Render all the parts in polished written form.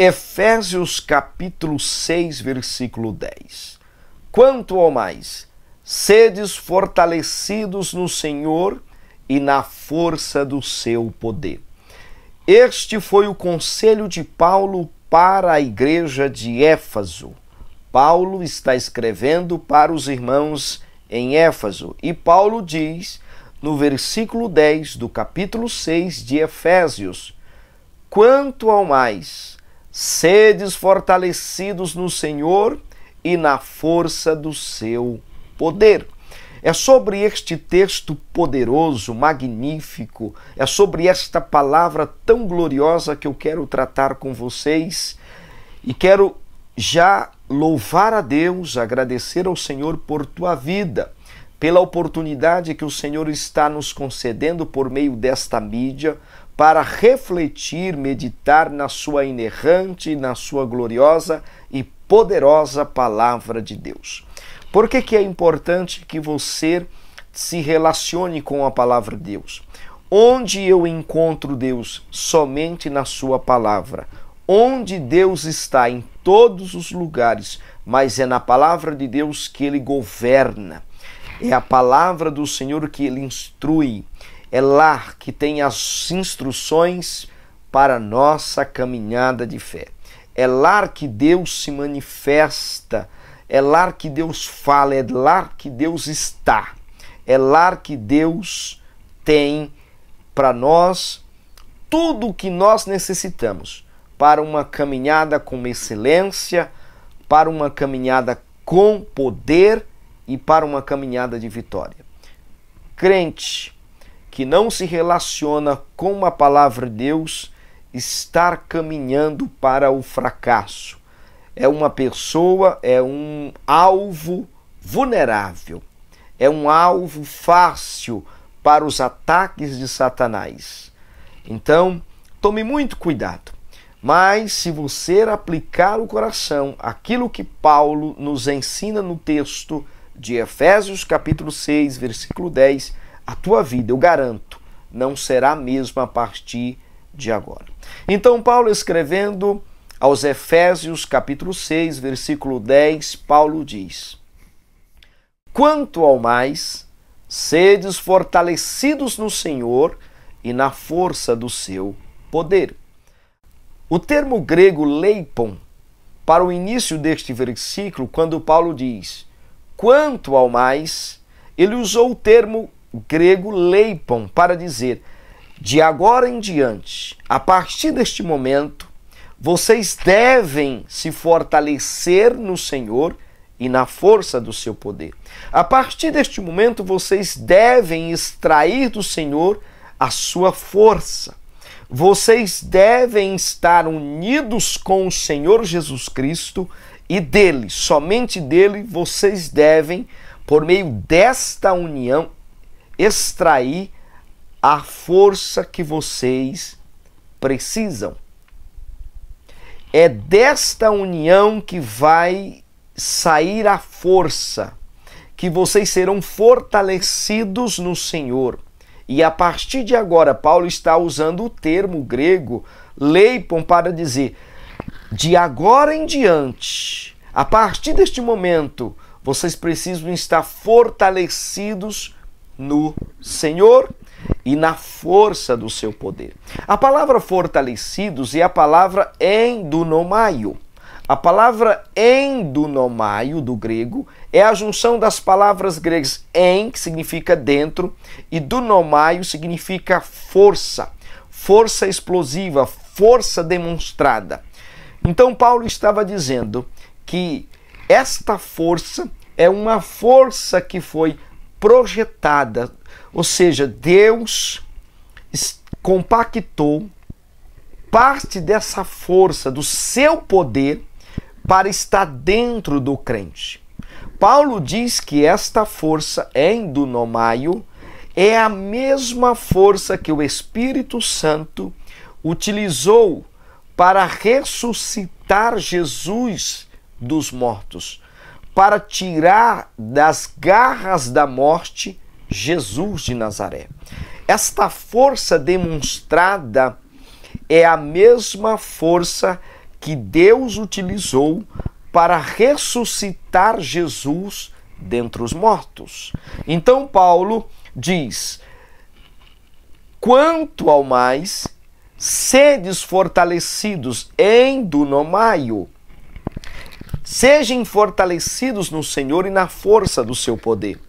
Efésios capítulo 6, versículo 10. Quanto ao mais, sedes fortalecidos no Senhor e na força do seu poder. Este foi o conselho de Paulo para a igreja de Éfeso. Paulo está escrevendo para os irmãos em Éfeso e Paulo diz no versículo 10 do capítulo 6 de Efésios: quanto ao mais, sedes fortalecidos no Senhor e na força do seu poder. É sobre este texto poderoso, magnífico, é sobre esta palavra tão gloriosa que eu quero tratar com vocês e quero já louvar a Deus, agradecer ao Senhor por tua vida, pela oportunidade que o Senhor está nos concedendo por meio desta mídia para refletir, meditar na sua inerrante, na sua gloriosa e poderosa palavra de Deus. Por que é importante que você se relacione com a palavra de Deus? Onde eu encontro Deus? Somente na sua palavra. Onde Deus está em todos os lugares, mas é na palavra de Deus que Ele governa. É a palavra do Senhor que Ele instrui. É lá que tem as instruções para a nossa caminhada de fé. É lá que Deus se manifesta. É lá que Deus fala, é lá que Deus está. É lá que Deus tem para nós tudo o que nós necessitamos para uma caminhada com excelência, para uma caminhada com poder e para uma caminhada de vitória. Crente que não se relaciona com a palavra de Deus está caminhando para o fracasso. É uma pessoa, é um alvo vulnerável, é um alvo fácil para os ataques de Satanás. Então, tome muito cuidado. Mas se você aplicar o coração aquilo que Paulo nos ensina no texto de Efésios capítulo 6, versículo 10, a tua vida, eu garanto, não será a mesma a partir de agora. Então, Paulo escrevendo aos Efésios capítulo 6, versículo 10, Paulo diz: quanto ao mais, sedes fortalecidos no Senhor e na força do seu poder. O termo grego leipon, para o início deste versículo, quando Paulo diz quanto ao mais, ele usou o termo grego leipon para dizer: de agora em diante, a partir deste momento, vocês devem se fortalecer no Senhor e na força do seu poder. A partir deste momento, vocês devem extrair do Senhor a sua força. Vocês devem estar unidos com o Senhor Jesus Cristo e dele, somente dele, vocês devem, por meio desta união, extrair a força que vocês precisam. É desta união que vai sair a força, que vocês serão fortalecidos no Senhor. E a partir de agora, Paulo está usando o termo grego leipon para dizer: de agora em diante, a partir deste momento, vocês precisam estar fortalecidos no Senhor e na força do seu poder. A palavra fortalecidos é a palavra endunomaio. A palavra endunomaio do grego é a junção das palavras gregas en, que significa dentro, e dunomaio significa força, força explosiva, força demonstrada. Então Paulo estava dizendo que esta força é uma força que foi projetada, ou seja, Deus compactou parte dessa força, do seu poder, para estar dentro do crente. Paulo diz que esta força, endunomaio, é a mesma força que o Espírito Santo utilizou para ressuscitar Jesus dos mortos, para tirar das garras da morte Jesus de Nazaré. Esta força demonstrada é a mesma força que Deus utilizou para ressuscitar Jesus dentre os mortos. Então Paulo diz: quanto ao mais, sedes fortalecidos em dunamáio. Sejam fortalecidos no Senhor e na força do seu poder.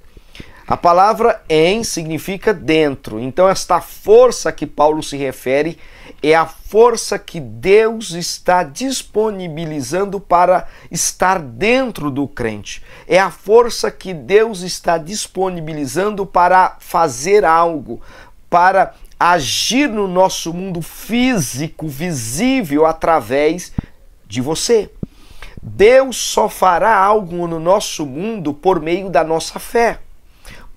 A palavra em significa dentro. Então esta força que Paulo se refere é a força que Deus está disponibilizando para estar dentro do crente. É a força que Deus está disponibilizando para fazer algo, para agir no nosso mundo físico, visível, através de você. Deus só fará algo no nosso mundo por meio da nossa fé,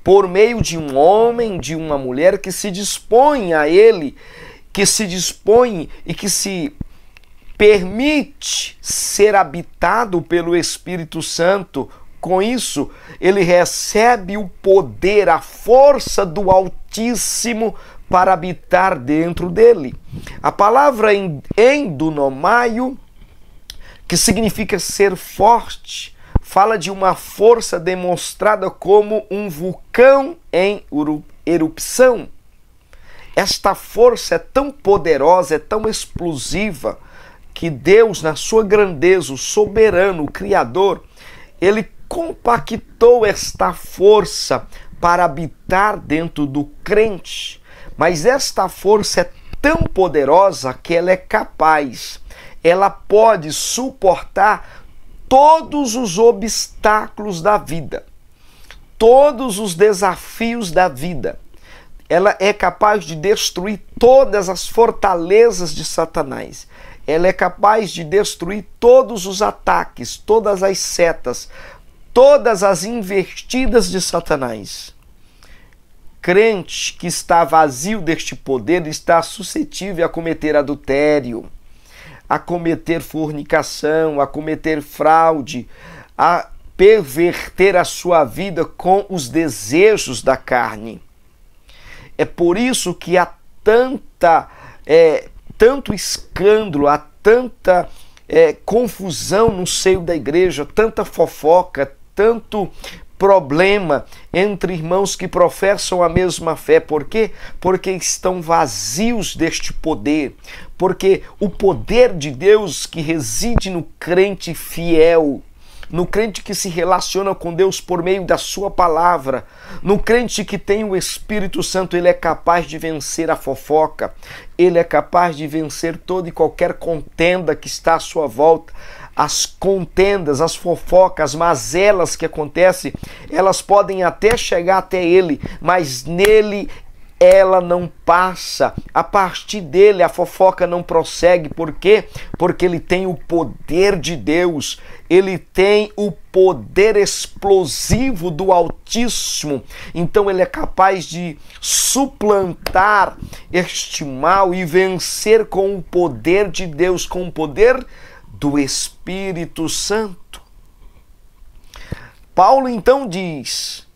por meio de um homem, de uma mulher que se dispõe a Ele, que se dispõe e que se permite ser habitado pelo Espírito Santo. Com isso, ele recebe o poder, a força do Altíssimo para habitar dentro dele. A palavra endunamáio, que significa ser forte, fala de uma força demonstrada como um vulcão em erupção. Esta força é tão poderosa, é tão explosiva, que Deus, na sua grandeza, o soberano, o Criador, ele compactou esta força para habitar dentro do crente. Mas esta força é tão poderosa que ela é capaz, ela pode suportar todos os obstáculos da vida, todos os desafios da vida. Ela é capaz de destruir todas as fortalezas de Satanás. Ela é capaz de destruir todos os ataques, todas as setas, todas as investidas de Satanás. Crente que está vazio deste poder está suscetível a cometer adultério, a cometer fornicação, a cometer fraude, a perverter a sua vida com os desejos da carne. É por isso que há tanto escândalo, há tanta confusão no seio da igreja, tanta fofoca, tanto problema entre irmãos que professam a mesma fé. Por quê? Porque estão vazios deste poder. Porque o poder de Deus que reside no crente fiel, no crente que se relaciona com Deus por meio da sua palavra, no crente que tem o Espírito Santo, ele é capaz de vencer a fofoca, ele é capaz de vencer toda e qualquer contenda que está à sua volta. As contendas, as fofocas, as mazelas que acontecem, elas podem até chegar até ele, mas nele ela não passa. A partir dele a fofoca não prossegue. Por quê? Porque ele tem o poder de Deus, ele tem o poder explosivo do Altíssimo. Então ele é capaz de suplantar este mal e vencer com o poder de Deus, com o poder do Espírito Santo. Paulo então diz: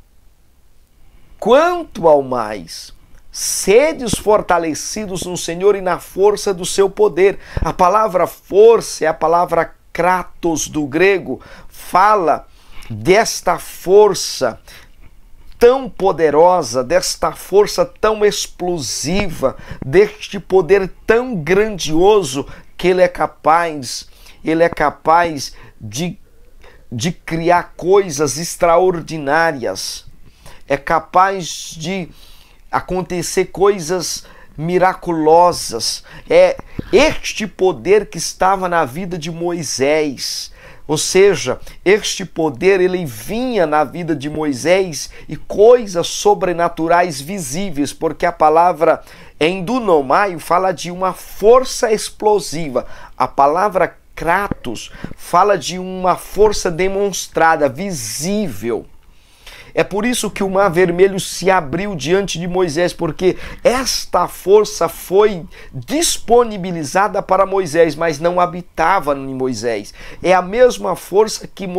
quanto ao mais, sedes fortalecidos no Senhor e na força do seu poder. A palavra força é a palavra kratos do grego, fala desta força tão poderosa, desta força tão explosiva, deste poder tão grandioso que ele é capaz de criar coisas extraordinárias, é capaz de acontecer coisas miraculosas. É este poder que estava na vida de Moisés. Ou seja, este poder ele vinha na vida de Moisés e coisas sobrenaturais visíveis, porque a palavra endunamáio fala de uma força explosiva. A palavra kratos fala de uma força demonstrada, visível. É por isso que o Mar Vermelho se abriu diante de Moisés, porque esta força foi disponibilizada para Moisés, mas não habitava em Moisés. É a mesma força que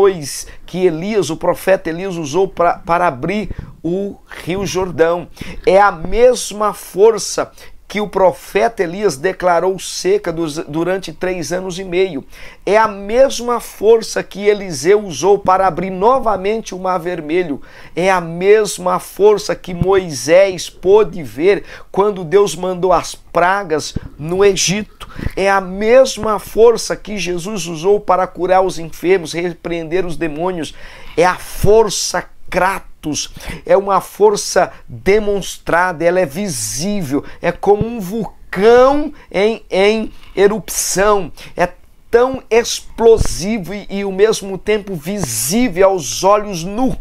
Elias, o profeta Elias, usou para abrir o Rio Jordão. É a mesma força que o profeta Elias declarou seca durante 3 anos e meio. É a mesma força que Eliseu usou para abrir novamente o Mar Vermelho. É a mesma força que Moisés pôde ver quando Deus mandou as pragas no Egito. É a mesma força que Jesus usou para curar os enfermos, repreender os demônios. É a força Kratos, é uma força demonstrada, ela é visível, é como um vulcão em erupção, é tão explosivo e ao mesmo tempo visível aos olhos nus.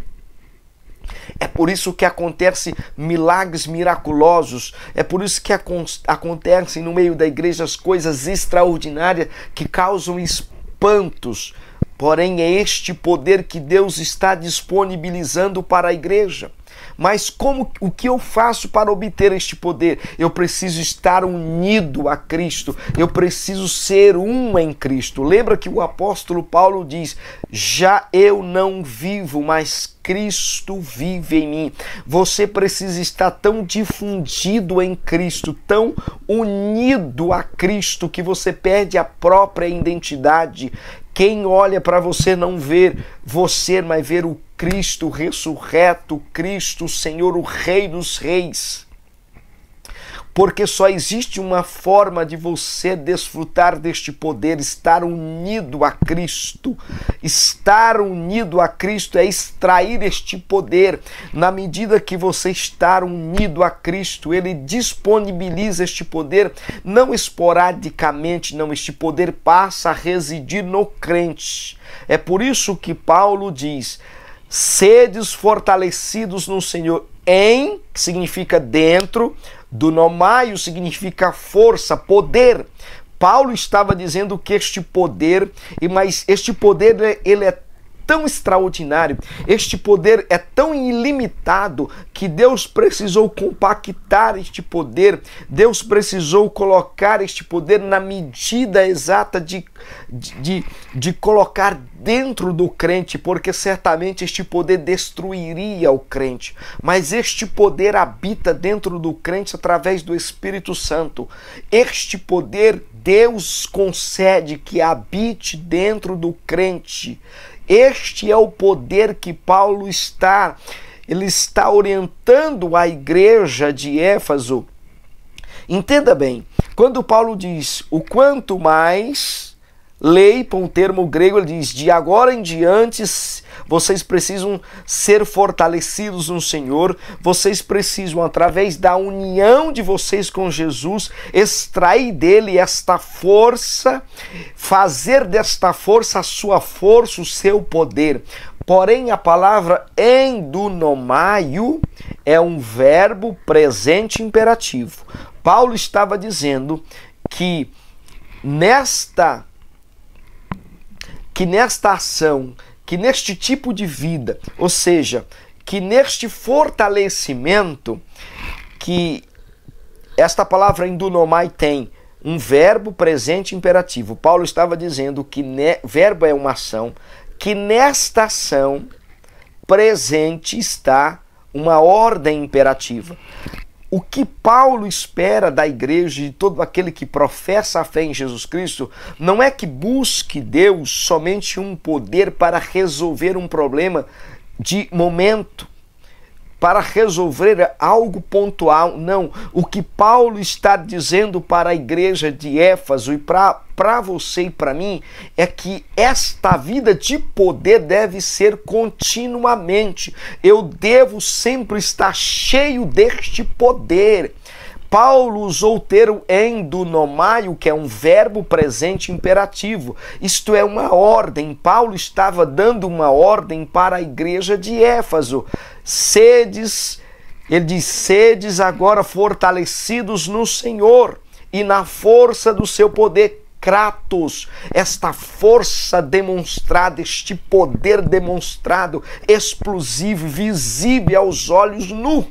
É por isso que acontecem milagres miraculosos, é por isso que acontecem no meio da igreja as coisas extraordinárias que causam espantos. Porém, é este poder que Deus está disponibilizando para a igreja. Mas o que eu faço para obter este poder? Eu preciso estar unido a Cristo, eu preciso ser um em Cristo. Lembra que o apóstolo Paulo diz: já eu não vivo, mas Cristo vive em mim. Você precisa estar tão difundido em Cristo, tão unido a Cristo, que você perde a própria identidade. Quem olha para você não vê você, mas vê o Cristo ressurreto, Cristo, o Senhor, o Rei dos Reis. Porque só existe uma forma de você desfrutar deste poder, estar unido a Cristo. Estar unido a Cristo é extrair este poder. Na medida que você está unido a Cristo, Ele disponibiliza este poder, não esporadicamente, não. Este poder passa a residir no crente. É por isso que Paulo diz: sedes fortalecidos no Senhor em, que significa dentro, dunameio significa força, poder. Paulo estava dizendo que este poder, mas este poder ele é tão extraordinário, este poder é tão ilimitado que Deus precisou compactar este poder, Deus precisou colocar este poder na medida exata de colocar dentro do crente, porque certamente este poder destruiria o crente, mas este poder habita dentro do crente através do Espírito Santo. Este poder Deus concede que habite dentro do crente. Este é o poder que Paulo está orientando a igreja de Éfeso. Entenda bem, quando Paulo diz o quanto mais, lei, para um termo grego, ele diz: de agora em diante vocês precisam ser fortalecidos no Senhor, vocês precisam, através da união de vocês com Jesus, extrair dele esta força, fazer desta força a sua força, o seu poder. Porém, a palavra endunameio é um verbo presente imperativo. Paulo estava dizendo que nesta ação, que neste tipo de vida, ou seja, que neste fortalecimento, que esta palavra endunameio tem um verbo presente imperativo. Paulo estava dizendo que verbo é uma ação, que nesta ação presente está uma ordem imperativa. O que Paulo espera da igreja e de todo aquele que professa a fé em Jesus Cristo não é que busque Deus somente um poder para resolver um problema de momento, para resolver algo pontual. Não. O que Paulo está dizendo para a igreja de Éfeso e para você e para mim é que esta vida de poder deve ser continuamente. Eu devo sempre estar cheio deste poder. Paulo usou o termo endunameio, que é um verbo presente imperativo. Isto é uma ordem. Paulo estava dando uma ordem para a igreja de Éfeso. Ele diz: sedes agora fortalecidos no Senhor e na força do seu poder. Kratos, esta força demonstrada, este poder demonstrado, explosivo, visível aos olhos nus.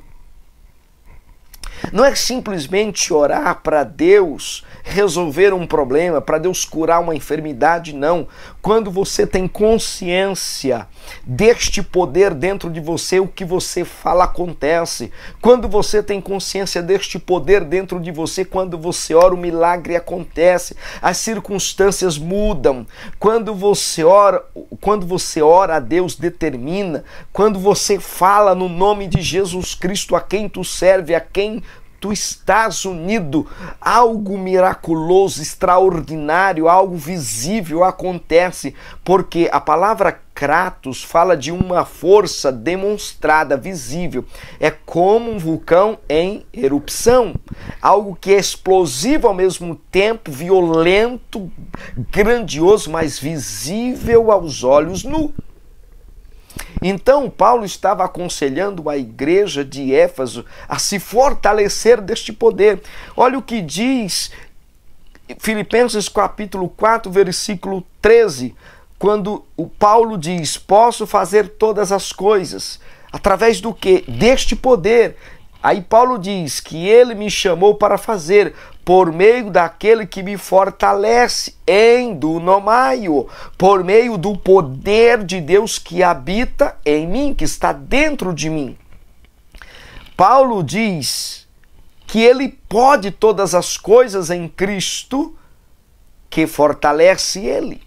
Não é simplesmente orar para Deus resolver um problema, para Deus curar uma enfermidade, não. Quando você tem consciência deste poder dentro de você, o que você fala acontece. Quando você tem consciência deste poder dentro de você, quando você ora, o milagre acontece. As circunstâncias mudam. Quando você ora, a Deus determina. Quando você fala no nome de Jesus Cristo, a quem tu serve, a quem tu estás unido, algo miraculoso, extraordinário, algo visível acontece, porque a palavra kratos fala de uma força demonstrada, visível. É como um vulcão em erupção, algo que é explosivo ao mesmo tempo, violento, grandioso, mas visível aos olhos nus. Então, Paulo estava aconselhando a igreja de Éfeso a se fortalecer deste poder. Olha o que diz Filipenses capítulo 4, versículo 13, quando o Paulo diz: posso fazer todas as coisas, através do quê? Deste poder. Aí Paulo diz que ele me chamou para fazer por meio daquele que me fortalece em dunamaio, por meio do poder de Deus que habita em mim, que está dentro de mim. Paulo diz que ele pode todas as coisas em Cristo que fortalece ele.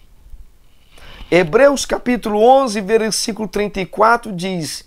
Hebreus capítulo 11, versículo 34 diz: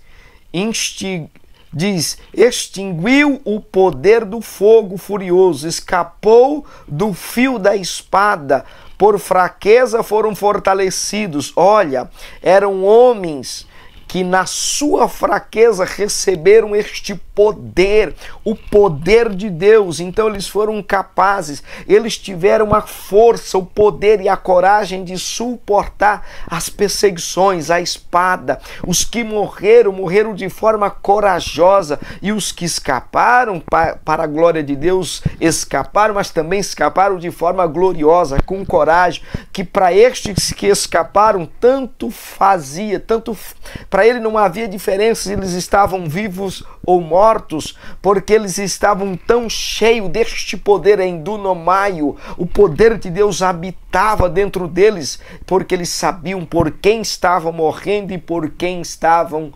extinguiu o poder do fogo furioso, escapou do fio da espada, por fraqueza foram fortalecidos. Olha, eram homens que na sua fraqueza receberam este poder, o poder de Deus. Então eles foram capazes, eles tiveram a força, o poder e a coragem de suportar as perseguições, a espada. Os que morreram, morreram de forma corajosa, e os que escaparam para a glória de Deus, escaparam, mas também escaparam de forma gloriosa, com coragem, que para estes que escaparam, tanto fazia, para ele não havia diferença se eles estavam vivos ou mortos, porque eles estavam tão cheios deste poder em dunamaio. O poder de Deus habitava dentro deles, porque eles sabiam por quem estavam morrendo e por quem estavam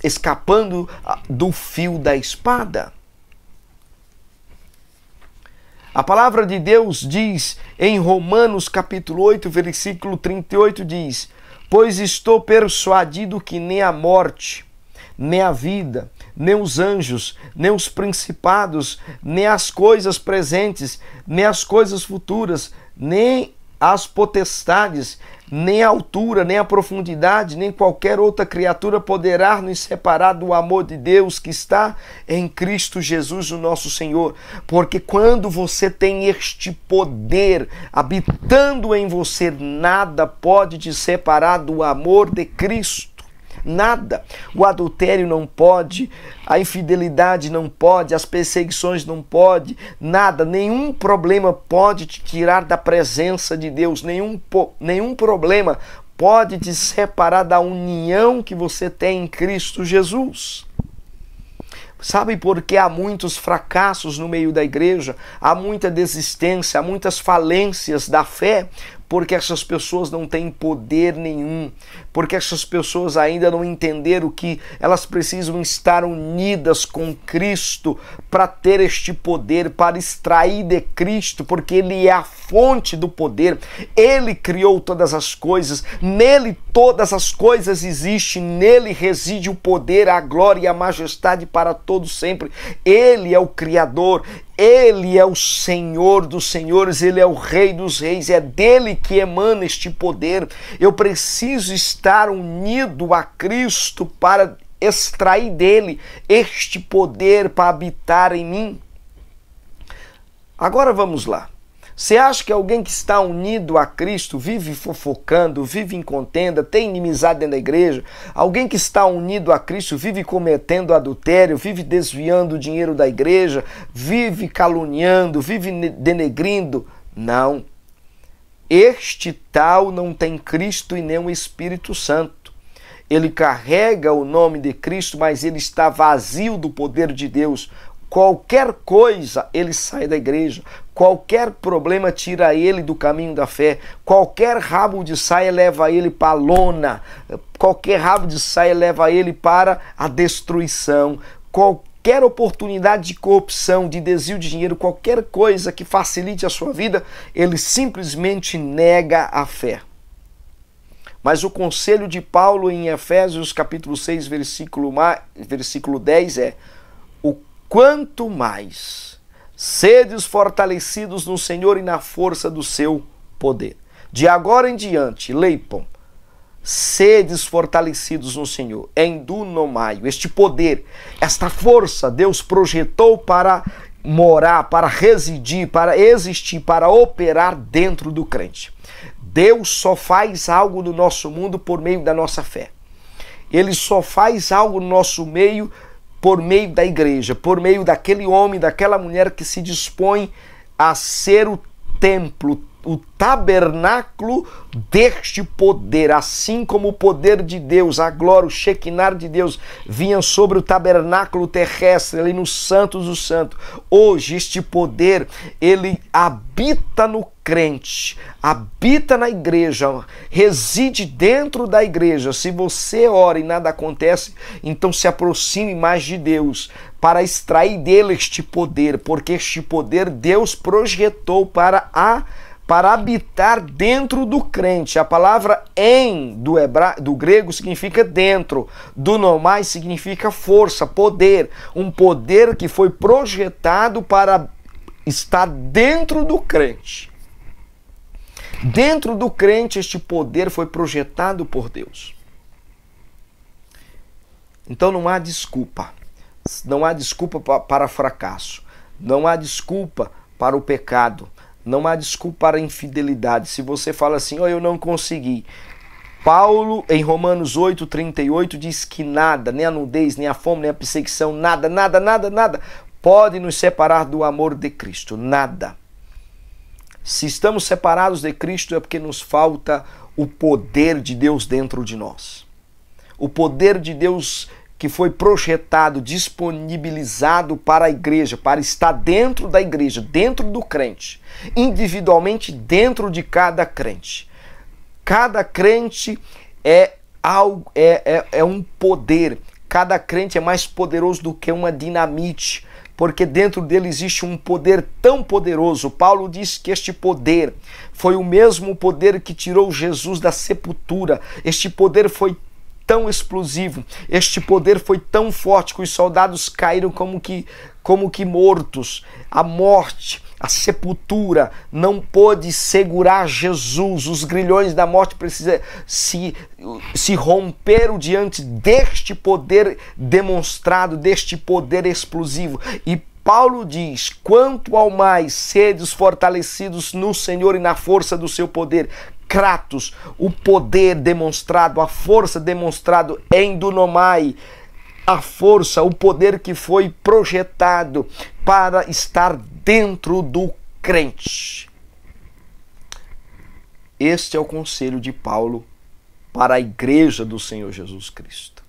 escapando do fio da espada. A palavra de Deus diz em Romanos capítulo 8, versículo 38, diz: pois estou persuadido que nem a morte, nem a vida, nem os anjos, nem os principados, nem as coisas presentes, nem as coisas futuras, nem as potestades, nem a altura, nem a profundidade, nem qualquer outra criatura poderá nos separar do amor de Deus que está em Cristo Jesus, o nosso Senhor. Porque quando você tem este poder habitando em você, nada pode te separar do amor de Cristo. Nada. O adultério não pode, a infidelidade não pode, as perseguições não pode, nada, nenhum problema pode te tirar da presença de Deus, nenhum problema pode te separar da união que você tem em Cristo Jesus. Sabe por que há muitos fracassos no meio da igreja? Há muita desistência, há muitas falências da fé? Porque essas pessoas não têm poder nenhum, porque essas pessoas ainda não entenderam que elas precisam estar unidas com Cristo para ter este poder, para extrair de Cristo, porque Ele é a fonte do poder. Ele criou todas as coisas, nele todas as coisas existem, nele reside o poder, a glória e a majestade para todos sempre. Ele é o Criador, Ele é o Senhor dos senhores, Ele é o Rei dos reis, é dele que emana este poder. Eu preciso estar unido a Cristo para extrair dele este poder para habitar em mim. Agora vamos lá. Você acha que alguém que está unido a Cristo vive fofocando, vive em contenda, tem inimizade dentro da igreja? Alguém que está unido a Cristo vive cometendo adultério, vive desviando o dinheiro da igreja, vive caluniando, vive denegrindo? Não. Este tal não tem Cristo e nem o Espírito Santo. Ele carrega o nome de Cristo, mas ele está vazio do poder de Deus. qualquer coisa, ele sai da igreja. Qualquer problema tira ele do caminho da fé. Qualquer rabo de saia leva ele para a lona. Qualquer rabo de saia leva ele para a destruição. Qualquer oportunidade de corrupção, de desvio de dinheiro, qualquer coisa que facilite a sua vida, ele simplesmente nega a fé. Mas o conselho de Paulo em Efésios capítulo 6, versículo 10 é: o quanto mais sedes fortalecidos no Senhor e na força do seu poder. De agora em diante, leipom, sedes fortalecidos no Senhor, em dunomaio, este poder, esta força, Deus projetou para morar, para residir, para existir, para operar dentro do crente. Deus só faz algo no nosso mundo por meio da nossa fé. Ele só faz algo no nosso meio por meio da igreja, por meio daquele homem, daquela mulher que se dispõe a ser o templo, o tabernáculo deste poder, assim como o poder de Deus, a glória, o Shekinah de Deus vinha sobre o tabernáculo terrestre, ali no Santos do Santo. Hoje este poder, ele habita no crente, habita na igreja, reside dentro da igreja. Se você ora e nada acontece, então se aproxime mais de Deus para extrair dele este poder, porque este poder Deus projetou para habitar dentro do crente. A palavra em do grego significa dentro, dunomai significa força, poder, um poder que foi projetado para estar dentro do crente. Dentro do crente este poder foi projetado por Deus. Então não há desculpa. Não há desculpa para fracasso. Não há desculpa para o pecado. Não há desculpa para a infidelidade. Se você fala assim, eu não consegui. Paulo, em Romanos 8:38, diz que nada, nem a nudez, nem a fome, nem a perseguição, nada pode nos separar do amor de Cristo. Nada. Se estamos separados de Cristo é porque nos falta o poder de Deus dentro de nós. O poder de Deus que foi projetado, disponibilizado para a igreja, para estar dentro da igreja, dentro do crente, individualmente dentro de cada crente. Cada crente é um poder, cada crente é mais poderoso do que uma dinamite, porque dentro dele existe um poder tão poderoso. Paulo diz que este poder foi o mesmo poder que tirou Jesus da sepultura. Este poder foi tão explosivo, este poder foi tão forte que os soldados caíram como que mortos. A morte, a sepultura não pôde segurar Jesus. Os grilhões da morte precisam se romperam diante deste poder demonstrado, deste poder explosivo. E Paulo diz: quanto ao mais sedes fortalecidos no Senhor e na força do seu poder. Kratos, o poder demonstrado, a força demonstrado em dunomai, a força, o poder que foi projetado para estar dentro do crente. Este é o conselho de Paulo para a igreja do Senhor Jesus Cristo.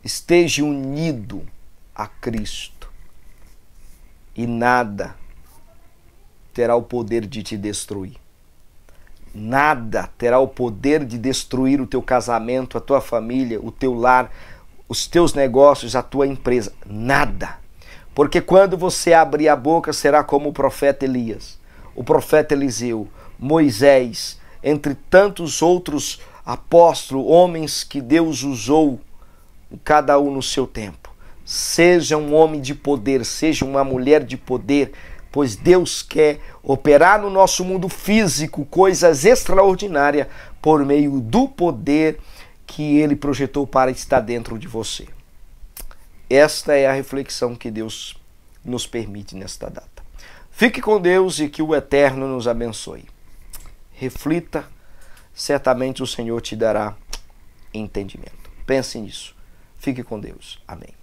Esteja unido a Cristo e nada terá o poder de te destruir. Nada terá o poder de destruir o teu casamento, a tua família, o teu lar, os teus negócios, a tua empresa. Nada. Porque quando você abrir a boca, será como o profeta Elias, o profeta Eliseu, Moisés, entre tantos outros apóstolos, homens que Deus usou, cada um no seu tempo. Seja um homem de poder, seja uma mulher de poder, pois Deus quer operar no nosso mundo físico coisas extraordinárias por meio do poder que Ele projetou para estar dentro de você. Esta é a reflexão que Deus nos permite nesta data. Fique com Deus e que o Eterno nos abençoe. Reflita, certamente o Senhor te dará entendimento. Pense nisso. Fique com Deus. Amém.